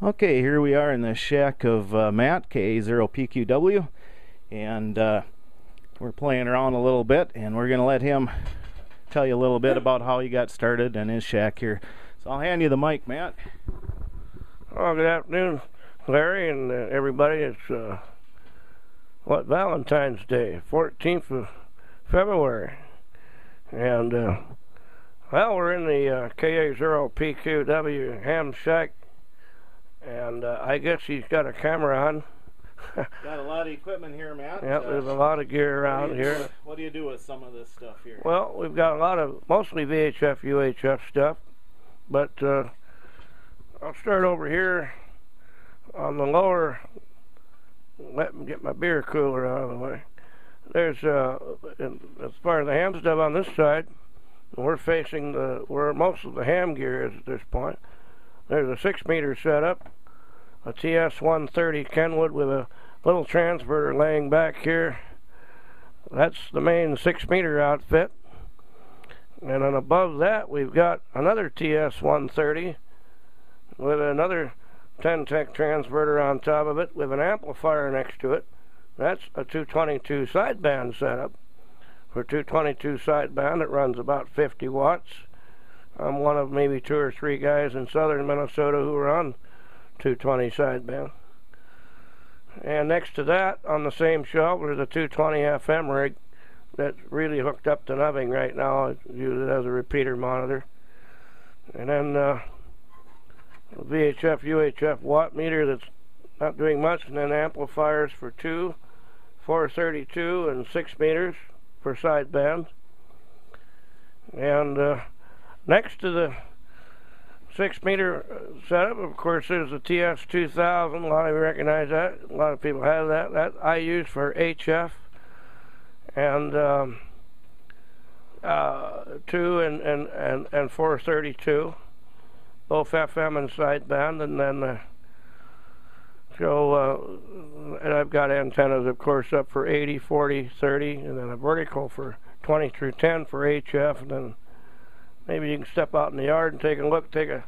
Okay, here we are in the shack of Matt, KAØPQW, and we're playing around a little bit, and we're going to let him tell you a little bit about how he got started in his shack here. So I'll hand you the mic, Matt. Oh, good afternoon, Larry, and everybody. It's Valentine's Day, 14th of February, and well, we're in the KAØPQW ham shack. And I guess he's got a camera on. Got a lot of equipment here, Matt. Yeah, there's a lot of gear around here. What do you do with some of this stuff here? Well, we've got a lot of mostly VHF, UHF stuff, but I'll start over here on the lower. Let me get my beer cooler out of the way. There's as far as the ham stuff on this side, we're facing where most of the ham gear is at this point. There's a 6-meter setup, a TS-130 Kenwood with a little transverter laying back here. That's the main 6-meter outfit. And then above that we've got another TS-130 with another 10-tech transverter on top of it with an amplifier next to it. That's a 222 sideband setup. For 222 sideband it runs about 50 watts. I'm one of maybe 2 or 3 guys in southern Minnesota who are on 220 sideband. And next to that, on the same shelf, there's a 220 FM rig that's really hooked up to nothing right now. It's used as a repeater monitor. And then a VHF, UHF watt meter that's not doing much, and then amplifiers for 2, 432, and 6 meters for sideband. And next to the 6-meter setup, of course, there's the TS-2000. A lot of you recognize that. A lot of people have that. That I use for HF and 2 and 432, both FM and sideband. And then and I've got antennas, of course, up for 80, 40, 30, and then a vertical for 20 through 10 for HF, and then maybe you can step out in the yard and take a look, take a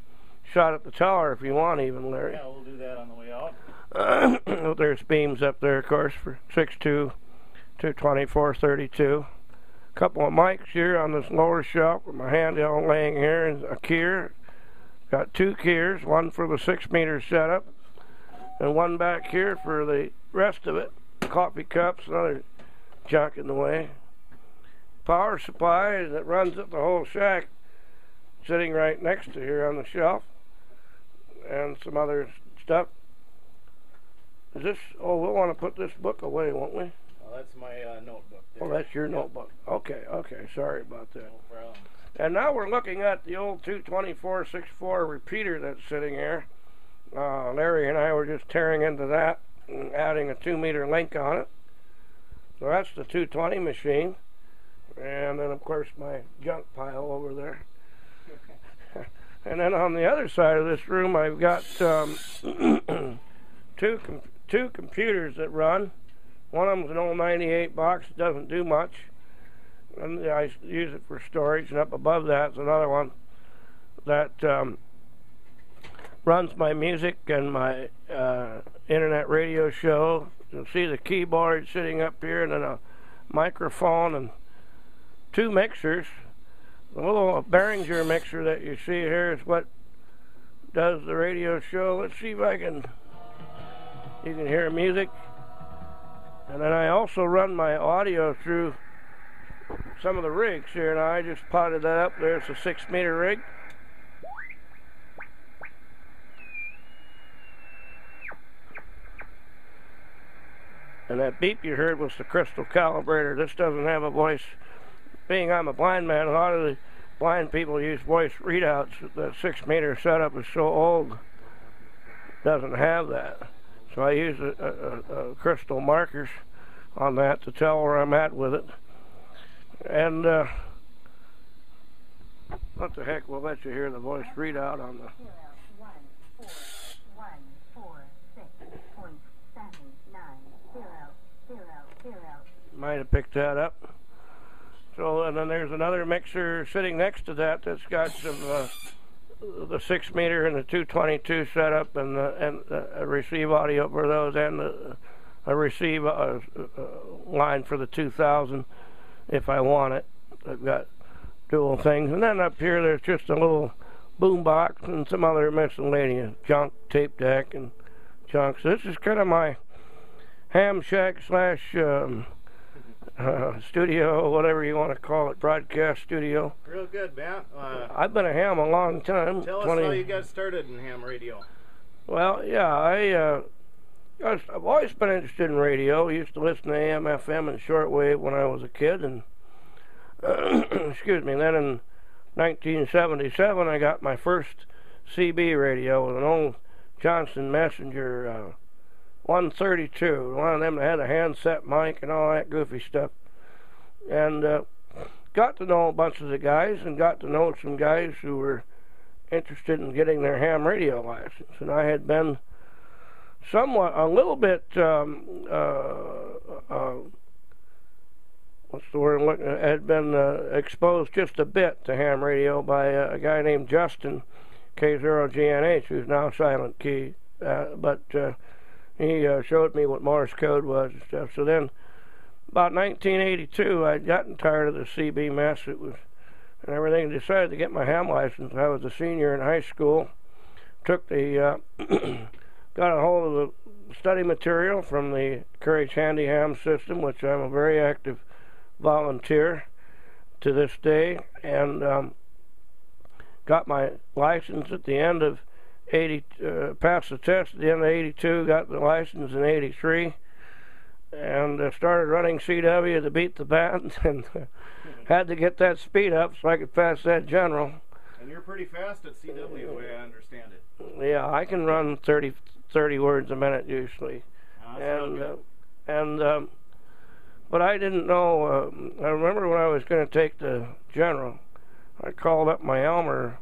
shot at the tower if you want, even, Larry. Yeah, we'll do that on the way out. There's beams up there, of course, for 6.2, 220, 432. A couple of mics here on this lower shelf with my handheld laying here, and a keyer. Got 2 keyers, one for the 6-meter setup, and one back here for the rest of it. Coffee cups and other junk in the way. Power supply that runs up the whole shack, sitting right next to here on the shelf, and some other stuff. Is this? Oh, we'll want to put this book away, won't we? Well, that's my notebook there. Oh, that's your notebook. Okay, sorry about that. No problem. And now we're looking at the old 22464 repeater that's sitting here. Larry and I were just tearing into that and adding a 2-meter link on it. So that's the 220 machine. And then, of course, my junk pile over there. And then on the other side of this room, I've got two computers that run. One of them's an old 98 box. It doesn't do much. And I use it for storage. And up above that is another one that runs my music and my internet radio show. You'll see the keyboard sitting up here, and then a microphone and 2 mixers. The little Behringer mixer that you see here is what does the radio show. Let's see if you can hear music. And then I also run my audio through some of the rigs here. Now I just potted that up. There's a 6-meter rig. And that beep you heard was the crystal calibrator. This doesn't have a voice. Being I'm a blind man, a lot of the blind people use voice readouts. The 6-meter setup is so old, it doesn't have that. So I use a crystal markers on that to tell where I'm at with it. And what the heck, we'll let you hear the voice readout on the... Might have picked that up. So, and then there's another mixer sitting next to that that's got some the 6 meter and the 222 setup, and receive audio for those, and a receive line for the 2000 if I want it. I've got dual things, and then up here there's just a little boom box and some other miscellaneous junk, tape deck and junk. So this is kind of my ham shack slash studio, whatever you want to call it, broadcast studio. Real good, Matt. I've been a ham a long time. Tell us how you got started in ham radio. Well, yeah, I've always been interested in radio. I used to listen to AM, FM, and shortwave when I was a kid, and excuse me. Then in 1977, I got my first CB radio with an old Johnson Messenger 132, one of them that had a handset mic and all that goofy stuff. And got to know a bunch of the guys, and got to know some guys who were interested in getting their ham radio license. And I had been somewhat, a little bit, what's the word I'm looking at? Had been exposed just a bit to ham radio by a guy named Justin K0GNH, who's now Silent Key. But he showed me what Morse code was and stuff. So then, about 1982, I'd gotten tired of the CB mess. It was and everything. Decided to get my ham license. I was a senior in high school. Took the got a hold of the study material from the Courage Handy Ham system, which I'm a very active volunteer to this day, and got my license at the end of 80, passed the test at the end of 82, got the license in 83, and started running CW to beat the band, and had to get that speed up so I could pass that general. And you're pretty fast at CW, the way I understand it. Yeah, I can run 30 words a minute usually. But I didn't know, I remember when I was going to take the general, I called up my Elmer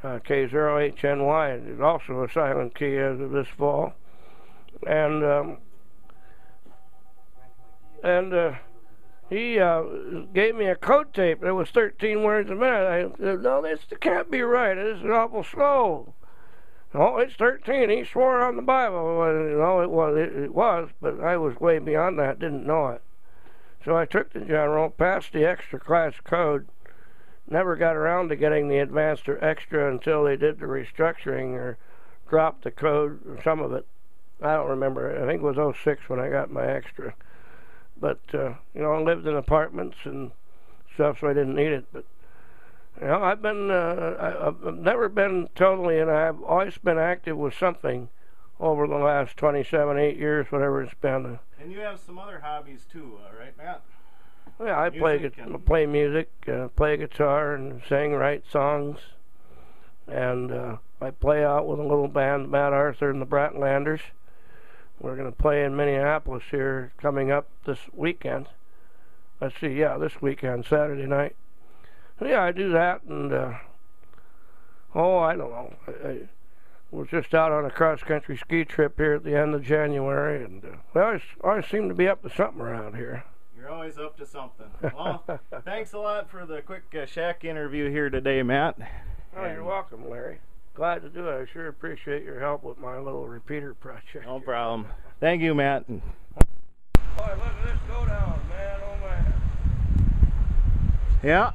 K0HNY, it's also a Silent Key as of this fall, and he gave me a code tape. It was 13 words a minute. I said, no, this can't be right. This is awful slow. Oh, it's 13. He swore on the Bible. Well, you know, it was, but I was way beyond that, didn't know it. So I took the general, passed the extra class code, never got around to getting the advanced or extra until they did the restructuring or dropped the code, or some of it. I don't remember. I think it was 06 when I got my extra. But, you know, I lived in apartments and stuff, so I didn't need it. But, you know, I've never been totally, and I've always been active with something over the last 27, 8 years, whatever it's been. And you have some other hobbies too, right, Matt? Yeah, I play music, play guitar, and sing, write songs. And I play out with a little band, Matt Arthur and the Bratlanders. We're going to play in Minneapolis here coming up this weekend. Let's see, yeah, this weekend, Saturday night. So yeah, I do that, and I don't know. I was just out on a cross-country ski trip here at the end of January, and I always seem to be up to something around here. You're always up to something. Well, thanks a lot for the quick shack interview here today, Matt. Oh, you're welcome, Larry. Glad to do it. I sure appreciate your help with my little repeater project. No problem. Thank you, Matt. Boy, look at this go down, man. Oh, man. Yeah.